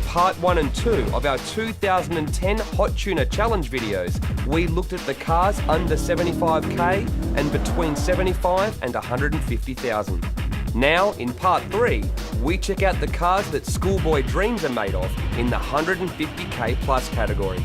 part 1 and 2 of our 2010 Hot Tuner Challenge videos, we looked at the cars under 75k and between 75 and 150,000. Now, in part 3, we check out the cars that schoolboy dreams are made of in the 150k plus category.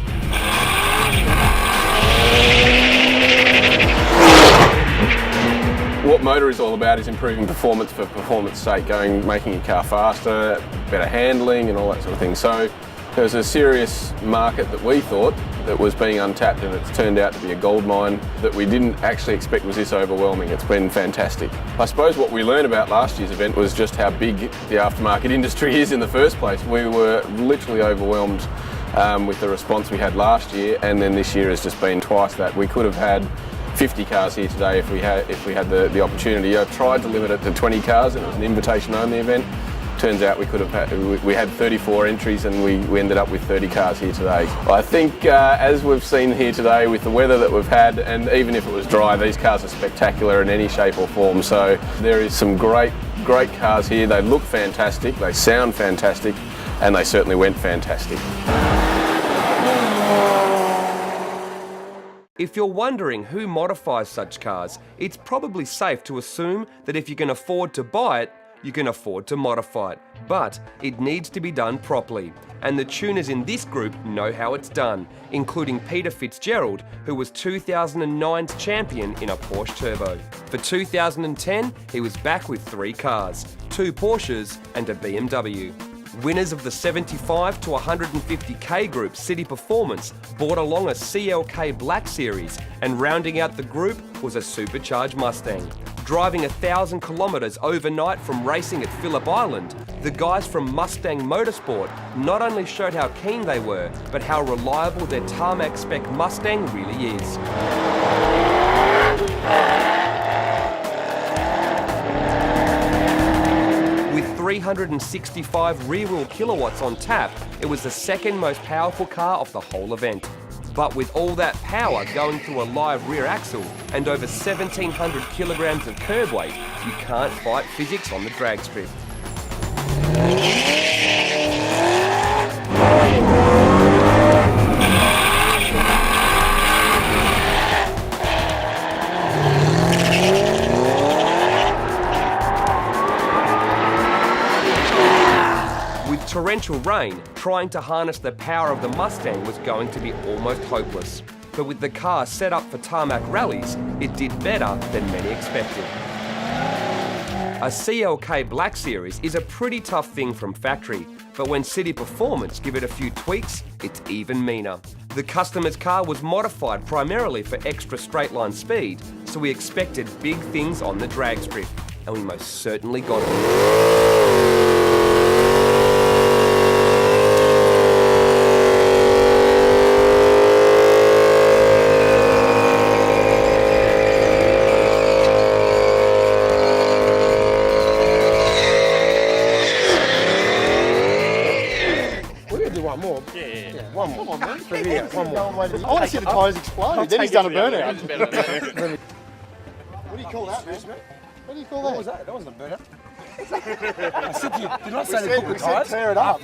What motor is all about is improving performance for performance sake, making your car faster, better handling and all that sort of thing. So there was a serious market that we thought that was being untapped, and it's turned out to be a gold mine that we didn't actually expect was this overwhelming. It's been fantastic. I suppose what we learned about last year's event was just how big the aftermarket industry is in the first place. We were literally overwhelmed with the response we had last year, and then this year has just been twice that. We could have had 50 cars here today if we had the opportunity. I tried to limit it to 20 cars, and it was an invitation-only event. Turns out we had 34 entries, and we ended up with 30 cars here today. I think as we've seen here today with the weather that we've had, and even if it was dry, these cars are spectacular in any shape or form. So there is some great cars here. They look fantastic, they sound fantastic, and they certainly went fantastic. If you're wondering who modifies such cars, it's probably safe to assume that if you can afford to buy it, you can afford to modify it. But it needs to be done properly, and the tuners in this group know how it's done, including Peter Fitzgerald, who was 2009's champion in a Porsche Turbo. For 2010, he was back with 3 cars, 2 Porsches and a BMW. Winners of the 75 to 150k group City Performance brought along a CLK Black Series, and rounding out the group was a supercharged Mustang. Driving 1,000 kilometres overnight from racing at Phillip Island, the guys from Mustang Motorsport not only showed how keen they were, but how reliable their tarmac spec Mustang really is. 365 rear-wheel kilowatts on tap, it was the second most powerful car of the whole event. But with all that power going through a live rear axle and over 1,700 kilograms of curb weight, you can't fight physics on the drag strip. Torrential rain, trying to harness the power of the Mustang was going to be almost hopeless. But with the car set up for tarmac rallies, it did better than many expected. A CLK Black Series is a pretty tough thing from factory, but when City Performance give it a few tweaks, it's even meaner. The customer's car was modified primarily for extra straight line speed, so we expected big things on the drag strip, and we most certainly got it. One more. Yeah. One more. Come on, man. One more. I want to see the tyres explode. Then he's done a burnout. What do you call that, man? What do you call that? What was that? That wasn't a burnout. I said to you, did not say to put the tyres? Tear it up.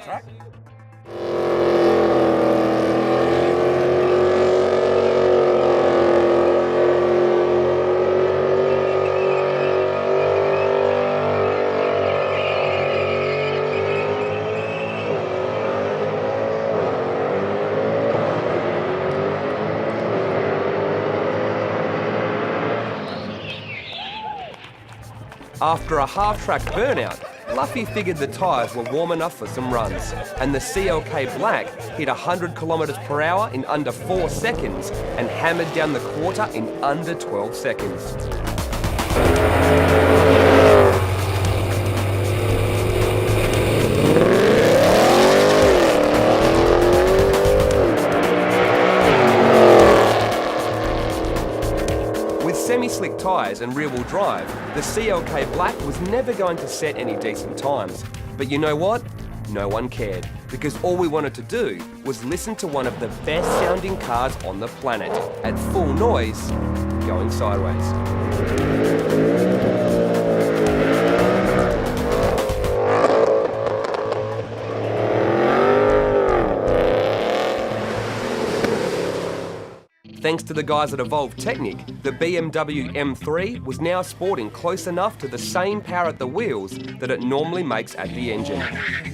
After a half-track burnout, Luffy figured the tyres were warm enough for some runs, and the CLK Black hit 100 kilometres per hour in under 4 seconds and hammered down the quarter in under 12 seconds. Semi-slick tyres and rear-wheel drive, the CLK Black was never going to set any decent times. But you know what? No one cared, because all we wanted to do was listen to one of the best-sounding cars on the planet, at full noise, going sideways. Thanks to the guys at Evolve Technic, the BMW M3 was now sporting close enough to the same power at the wheels that it normally makes at the engine,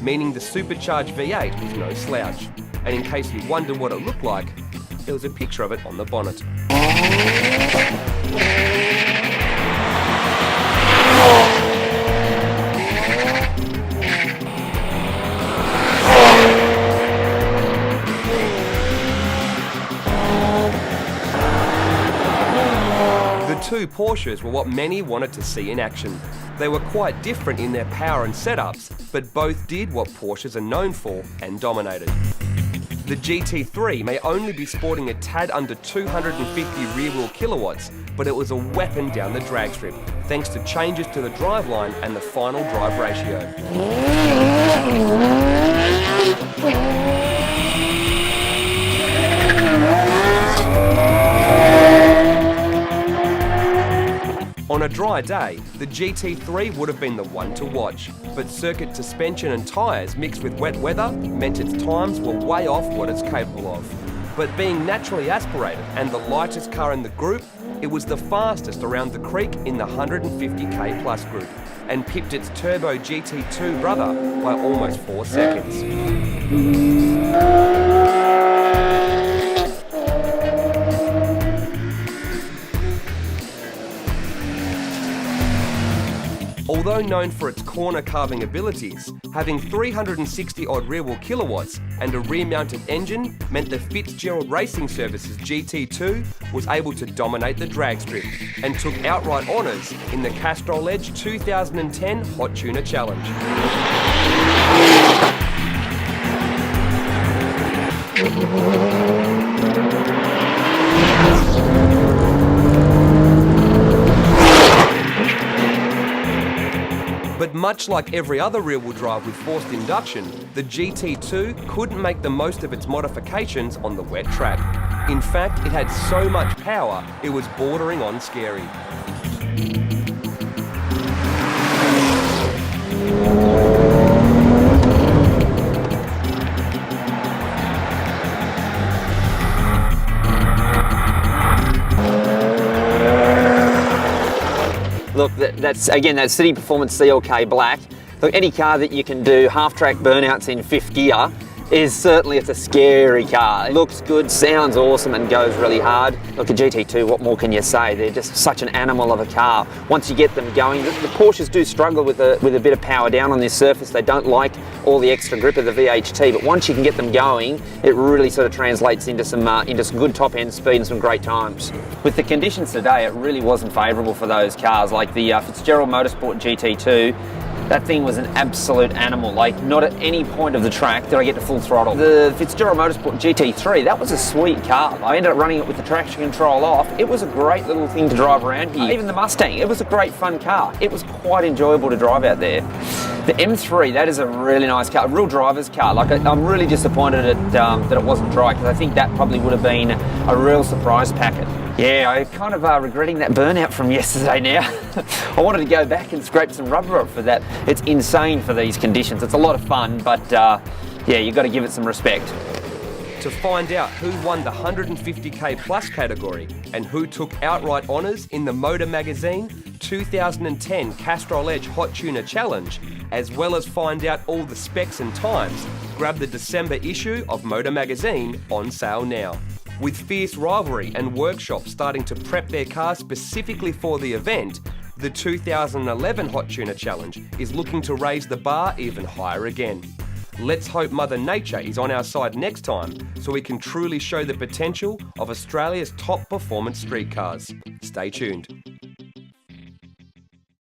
meaning the supercharged V8 is no slouch. And in case you wonder what it looked like, there was a picture of it on the bonnet. The two Porsches were what many wanted to see in action. They were quite different in their power and setups, but both did what Porsches are known for and dominated. The GT3 may only be sporting a tad under 250 rear-wheel kilowatts, but it was a weapon down the drag strip, thanks to changes to the driveline and the final drive ratio. On a dry day, the GT3 would have been the one to watch, but circuit suspension and tyres mixed with wet weather meant its times were way off what it's capable of. But being naturally aspirated and the lightest car in the group, it was the fastest around the creek in the 150k plus group and pipped its turbo GT2 brother by almost 4 seconds. Although known for its corner carving abilities, having 360 odd rear-wheel kilowatts and a rear-mounted engine meant the Fitzgerald Racing Services GT2 was able to dominate the drag strip and took outright honours in the Castrol Edge 2010 Hot Tuner Challenge. But much like every other rear-wheel drive with forced induction, the GT2 couldn't make the most of its modifications on the wet track. In fact, it had so much power, it was bordering on scary. Look, that's again that City Performance CLK Black. Look, any car that you can do half-track burnouts in 5th gear is certainly, it's a scary car. It looks good, sounds awesome and goes really hard. Look, a GT2, what more can you say? They're just such an animal of a car. Once you get them going, the Porsches do struggle with a bit of power down on this surface. They don't like all the extra grip of the VHT, but once you can get them going, it really sort of translates into some good top-end speed and some great times. With the conditions today, it really wasn't favourable for those cars, like the Fitzgerald Motorsport GT2. That thing was an absolute animal. Like, not at any point of the track did I get to full throttle. The Fitzgerald Motorsport GT3, that was a sweet car. I ended up running it with the traction control off. It was a great little thing to drive around here. Even the Mustang, it was a great fun car. It was quite enjoyable to drive out there. The M3, that is a really nice car, a real driver's car. Like, I'm really disappointed that it wasn't dry, because I think that probably would have been a real surprise packet. Yeah, I'm kind of regretting that burnout from yesterday now. I wanted to go back and scrape some rubber up for that. It's insane for these conditions. It's a lot of fun, but yeah, you've got to give it some respect. To find out who won the 150k plus category and who took outright honours in the Motor Magazine 2010 Castrol Edge Hot Tuner Challenge, as well as find out all the specs and times, grab the December issue of Motor Magazine on sale now. With fierce rivalry and workshops starting to prep their cars specifically for the event, the 2011 Hot Tuner Challenge is looking to raise the bar even higher again. Let's hope Mother Nature is on our side next time so we can truly show the potential of Australia's top performance street cars. Stay tuned.